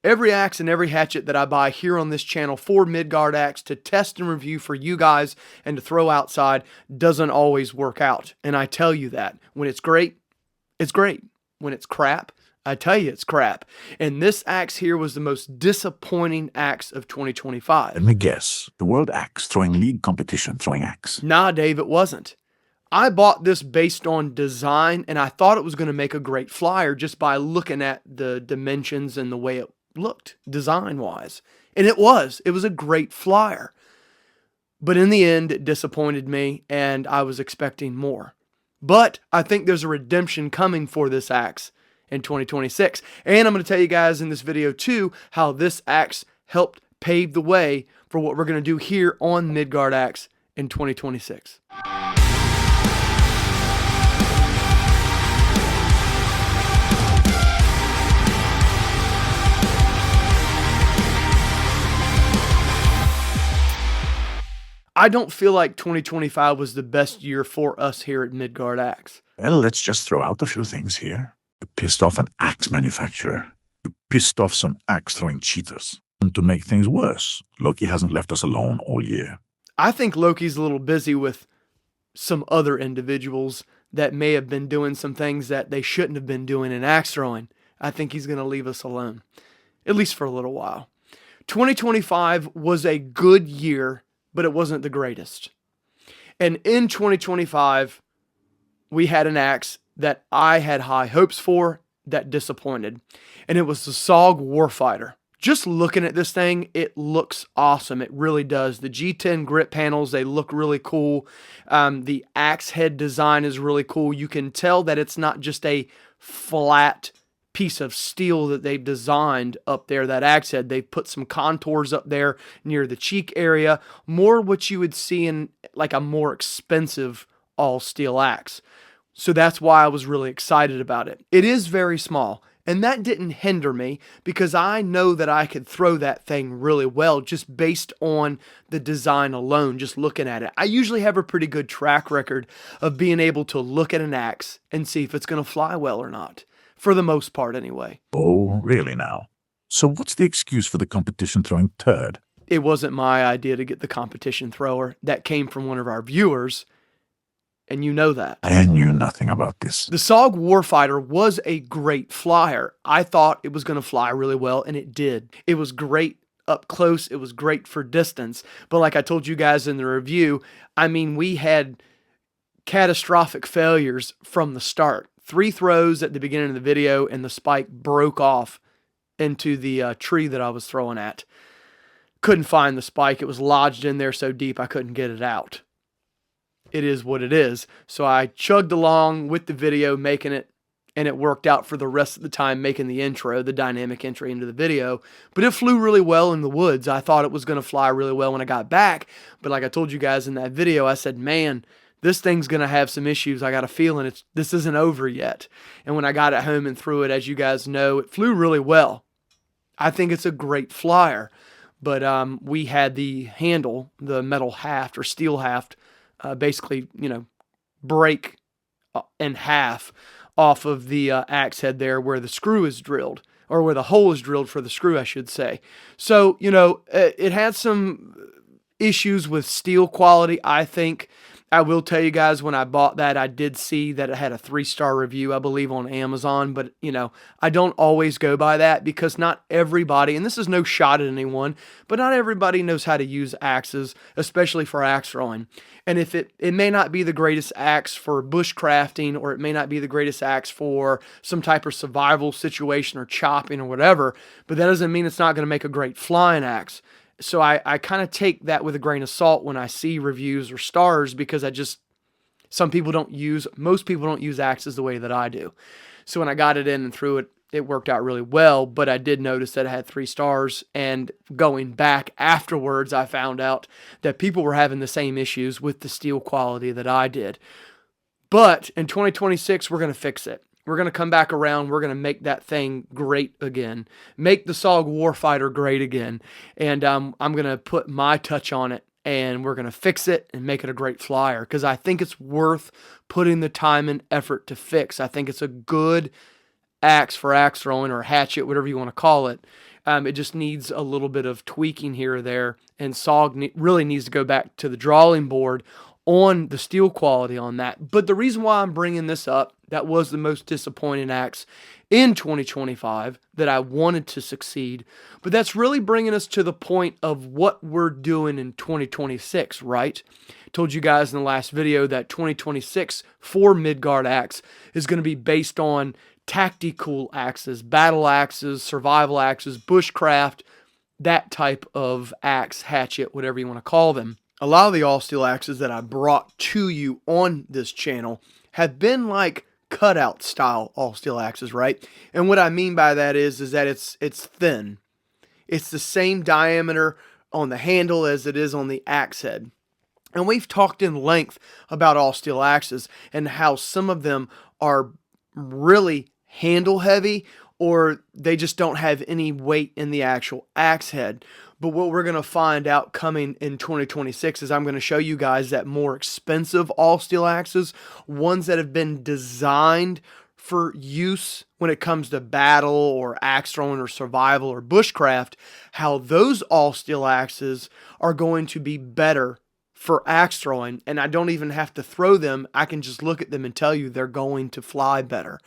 Every axe and every hatchet that I buy here on this channel for Midgard Axe to test and review for you guys and to throw outside doesn't always work out. And I tell you that. When it's great, it's great. When it's crap, I tell you it's crap. And this axe here was the most disappointing axe of 2025. Let me guess. The World Axe Throwing League competition throwing axe. Nah, Dave, it wasn't. I bought this based on design, and I thought it was going to make a great flyer just by looking at the dimensions and the way it looked design-wise. And it was. It was a great flyer. But in the end, it disappointed me, and I was expecting more. But I think there's a redemption coming for this axe in 2026. And I'm going to tell you guys in this video, too, how this axe helped pave the way for what we're going to do here on Midgard Axe in 2026. I don't feel like 2025 was the best year for us here at Midgard Axe. Well, let's just throw out a few things here. You pissed off an axe manufacturer. You pissed off some axe-throwing cheaters. And to make things worse, Loki hasn't left us alone all year. I think Loki's a little busy with some other individuals that may have been doing some things that they shouldn't have been doing in axe throwing. I think he's going to leave us alone, at least for a little while. 2025 was a good year, but it wasn't the greatest. And in 2025, we had an axe that I had high hopes for that disappointed. And it was the SOG Warfighter. Just looking at this thing, it looks awesome. It really does. The G10 grip panels, they look really cool. The axe head design is really cool. You can tell that it's not just a flat piece of steel that they've designed up there, that axe head. They've put some contours up there near the cheek area, more what you would see in like a more expensive all steel axe. So that's why I was really excited about it. It is very small, and that didn't hinder me because I know that I could throw that thing really well just based on the design alone, just looking at it. I usually have a pretty good track record of being able to look at an axe and see if it's going to fly well or not. For the most part, anyway. Oh, really now? So what's the excuse for the competition throwing turd? It wasn't my idea to get the competition thrower. That came from one of our viewers, and you know that. I knew nothing about this. The SOG Warfighter was a great flyer. I thought it was going to fly really well, and it did. It was great up close. It was great for distance. But like I told you guys in the review, I mean, we had catastrophic failures from the start. 3 throws at the beginning of the video, and the spike broke off into the tree that I was throwing at. Couldn't find the spike. It was lodged in there so deep I couldn't get it out. It is what it is. So I chugged along with the video, making it, and it worked out for the rest of the time making the intro, the dynamic entry into the video. But it flew really well in the woods. I thought it was going to fly really well when I got back. But like I told you guys in that video, I said, man, this thing's going to have some issues. I got a feeling this isn't over yet. And when I got it home and threw it, as you guys know, it flew really well. I think it's a great flyer. But we had the handle, the metal haft or steel haft, basically, break in half off of the axe head there where the screw is drilled, or where the hole is drilled for the screw, I should say. So, it had some issues with steel quality, I think. I will tell you guys, when I bought that, I did see that it had a 3-star review, I believe, on Amazon. But, I don't always go by that because not everybody, and this is no shot at anyone, but not everybody knows how to use axes, especially for axe throwing. And if it may not be the greatest axe for bushcrafting, or it may not be the greatest axe for some type of survival situation or chopping or whatever, but that doesn't mean it's not going to make a great flying axe. So I kind of take that with a grain of salt when I see reviews or stars, because most people don't use axes the way that I do. So when I got it in and threw it, it worked out really well, but I did notice that it had 3 stars, and going back afterwards, I found out that people were having the same issues with the steel quality that I did. But in 2026, we're going to fix it. We're going to come back around. We're going to make that thing great again. Make the SOG Warfighter great again. And I'm going to put my touch on it, and we're going to fix it and make it a great flyer, because I think it's worth putting the time and effort to fix. I think it's a good axe for axe throwing, or hatchet, whatever you want to call it. It just needs a little bit of tweaking here or there, and SOG really needs to go back to the drawing board on the steel quality on that. But the reason why I'm bringing this up, that was the most disappointing axe in 2025 that I wanted to succeed, but that's really bringing us to the point of what we're doing in 2026, right? Told you guys in the last video that 2026 for Midgard axe is going to be based on tactical axes, battle axes, survival axes, bushcraft, that type of axe, hatchet, whatever you want to call them. A lot of the all steel axes that I brought to you on this channel have been like cutout style all steel axes, right? And what I mean by that is that it's thin. It's the same diameter on the handle as it is on the axe head. And we've talked in length about all steel axes and how some of them are really handle heavy, or they just don't have any weight in the actual axe head. But what we're going to find out coming in 2026 is I'm going to show you guys that more expensive all steel axes, ones that have been designed for use when it comes to battle or axe throwing or survival or bushcraft, how those all steel axes are going to be better for axe throwing. And I don't even have to throw them. I can just look at them and tell you they're going to fly better.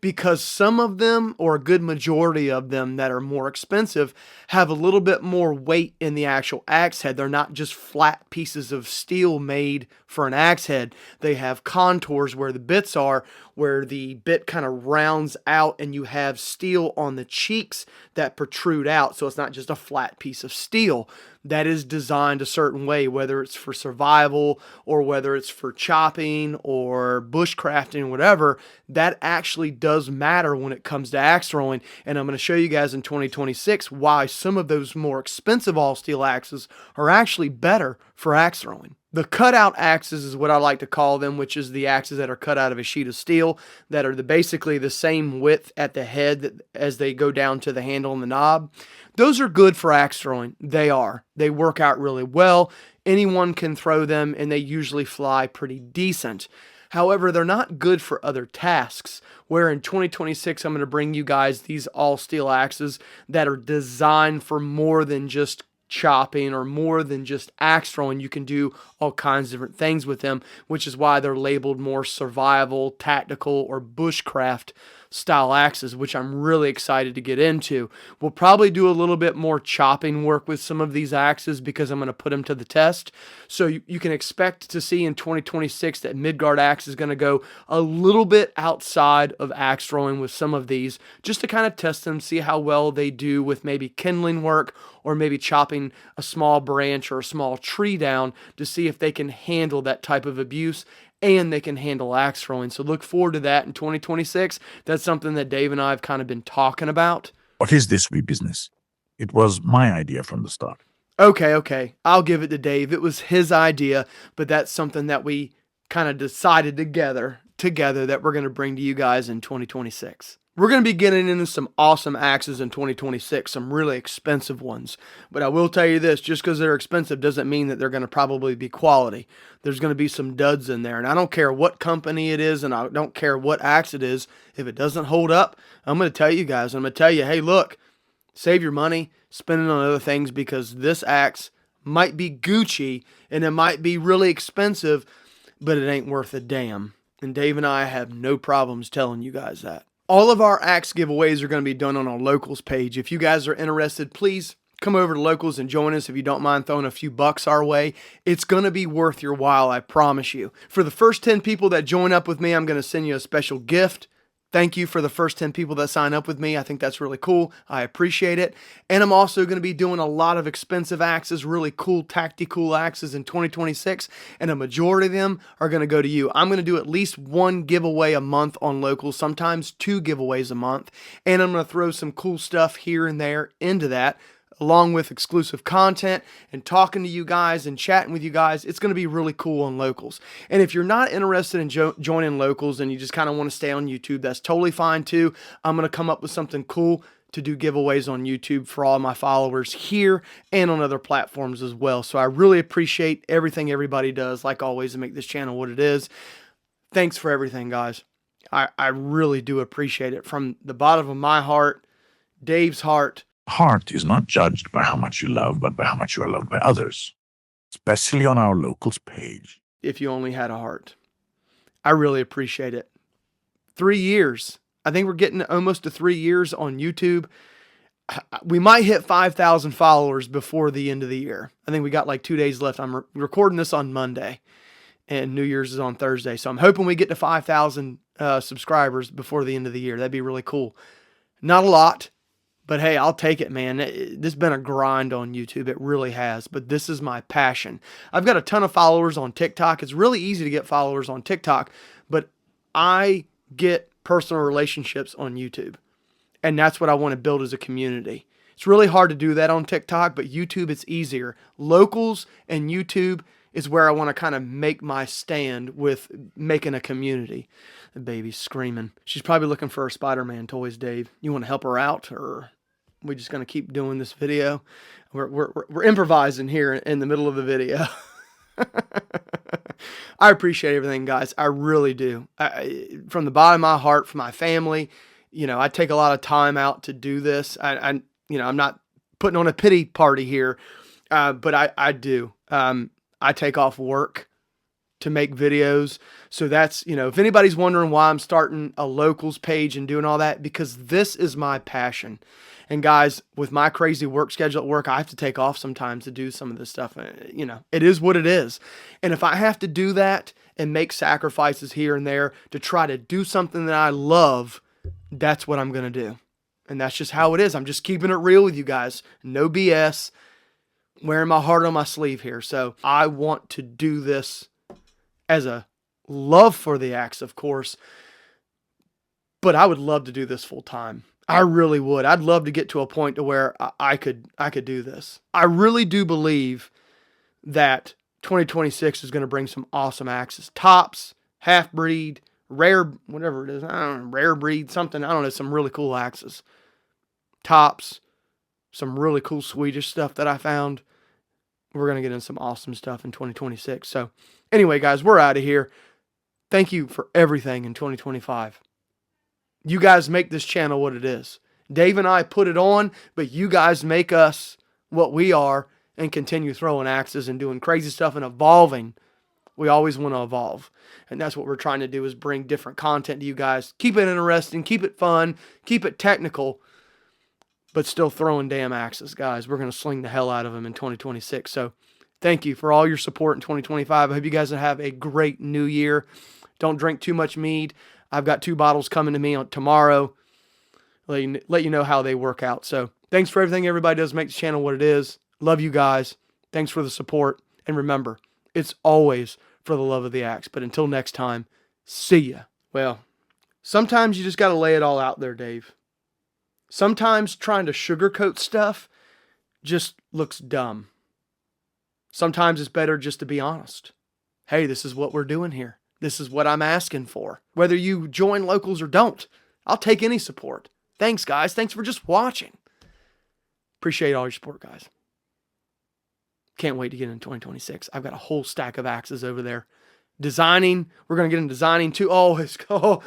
Because some of them, or a good majority of them that are more expensive, have a little bit more weight in the actual axe head. They're not just flat pieces of steel made for an axe head. They have contours where the bits are, where the bit kind of rounds out and you have steel on the cheeks that protrude out. So it's not just a flat piece of steel that is designed a certain way, whether it's for survival or whether it's for chopping or bushcrafting, whatever. That actually does matter when it comes to axe throwing. And I'm going to show you guys in 2026 why some of those more expensive all steel axes are actually better for axe throwing. The cutout axes is what I like to call them, which is the axes that are cut out of a sheet of steel that are basically the same width at the head as they go down to the handle and the knob. Those are good for axe throwing. They are. They work out really well. Anyone can throw them and they usually fly pretty decent. However, they're not good for other tasks, where in 2026 I'm going to bring you guys these all steel axes that are designed for more than just chopping or more than just axe throwing. You can do all kinds of different things with them, which is why they're labeled more survival, tactical, or bushcraft style axes, which I'm really excited to get into. We'll probably do a little bit more chopping work with some of these axes because I'm going to put them to the test. So you can expect to see in 2026 that Midgard axe is going to go a little bit outside of axe throwing with some of these, just to kind of test them, see how well they do with maybe kindling work or maybe chopping a small branch or a small tree down to see if they can handle that type of abuse and they can handle axe throwing. So look forward to that in 2026. That's something that Dave and I have kind of been talking about. What is this wee business? It was my idea from the start. Okay. I'll give it to Dave. It was his idea, but that's something that we kind of decided together that we're going to bring to you guys in 2026. We're going to be getting into some awesome axes in 2026, some really expensive ones. But I will tell you this, just because they're expensive doesn't mean that they're going to probably be quality. There's going to be some duds in there. And I don't care what company it is, and I don't care what axe it is. If it doesn't hold up, I'm going to tell you guys. I'm going to tell you, hey, look, save your money, spend it on other things, because this axe might be Gucci, and it might be really expensive, but it ain't worth a damn. And Dave and I have no problems telling you guys that. All of our axe giveaways are going to be done on our locals page. If you guys are interested, please come over to locals and join us if you don't mind throwing a few bucks our way. It's going to be worth your while, I promise you. For the first 10 people that join up with me, I'm going to send you a special gift. Thank you for the first 10 people that sign up with me. I think that's really cool. I appreciate it. And I'm also going to be doing a lot of expensive axes, really cool tactical axes in 2026. And a majority of them are going to go to you. I'm going to do at least one giveaway a month on locals, sometimes 2 giveaways a month. And I'm going to throw some cool stuff here and there into that, along with exclusive content and talking to you guys and chatting with you guys. It's going to be really cool on locals. And if you're not interested in joining locals and you just kind of want to stay on YouTube, that's totally fine too. I'm going to come up with something cool to do giveaways on YouTube for all my followers here and on other platforms as well. So I really appreciate everything everybody does, like always, to make this channel what it is. Thanks for everything, guys. I really do appreciate it from the bottom of my heart, Dave's heart, Heart is not judged by how much you love, but by how much you are loved by others, especially on our locals page. If you only had a heart. I really appreciate it. 3 years. I think we're getting almost to 3 years on YouTube. We might hit 5,000 followers before the end of the year. I think we got like 2 days left. I'm recording this on Monday, and New Year's is on Thursday. So I'm hoping we get to 5,000 subscribers before the end of the year. That'd be really cool. Not a lot, but hey, I'll take it, man. This has been a grind on YouTube. It really has, but this is my passion. I've got a ton of followers on TikTok. It's really easy to get followers on TikTok, but I get personal relationships on YouTube. And that's what I want to build as a community. It's really hard to do that on TikTok, but YouTube, it's easier. Locals and YouTube is where I want to kind of make my stand with making a community. The baby's screaming. She's probably looking for her Spider-Man toys, Dave. You want to help her out, or are we just going to keep doing this video? We're improvising here in the middle of the video. I appreciate everything, guys. I really do. From the bottom of my heart, for my family. You know, I take a lot of time out to do this. I'm not putting on a pity party here, but I do. I take off work to make videos. So that's, if anybody's wondering why I'm starting a locals page and doing all that, because this is my passion. And guys, with my crazy work schedule at work, I have to take off sometimes to do some of this stuff. It is what it is. And if I have to do that and make sacrifices here and there to try to do something that I love, that's what I'm going to do. And that's just how it is. I'm just keeping it real with you guys. No BS. Wearing my heart on my sleeve here. So I want to do this as a love for the axe, of course. But I would love to do this full time. I really would. I'd love to get to a point to where I could do this. I really do believe that 2026 is going to bring some awesome axes. Tops, half-breed, rare, whatever it is, I don't know, rare breed, something, I don't know, some really cool axes. Tops, some really cool Swedish stuff that I found. We're going to get in some awesome stuff in 2026. So anyway, guys, we're out of here. Thank you for everything in 2025. You guys make this channel what it is. Dave and I put it on, but you guys make us what we are and continue throwing axes and doing crazy stuff and evolving. We always want to evolve. And that's what we're trying to do, is bring different content to you guys. Keep it interesting, keep it fun, keep it technical, but still throwing damn axes, guys. We're going to sling the hell out of them in 2026. So thank you for all your support in 2025. I hope you guys have a great new year. Don't drink too much mead. I've got 2 bottles coming to me on tomorrow. Let you know how they work out. So thanks for everything everybody does. Make the channel what it is. Love you guys. Thanks for the support. And remember, it's always for the love of the axe. But until next time, see ya. Well, sometimes you just got to lay it all out there, Dave. Sometimes trying to sugarcoat stuff just looks dumb. Sometimes it's better just to be honest. Hey, this is what we're doing here. This is what I'm asking for. Whether you join locals or don't, I'll take any support. Thanks, guys. Thanks for just watching. Appreciate all your support, guys. Can't wait to get into 2026. I've got a whole stack of axes over there. Designing. We're going to get into designing too. Oh,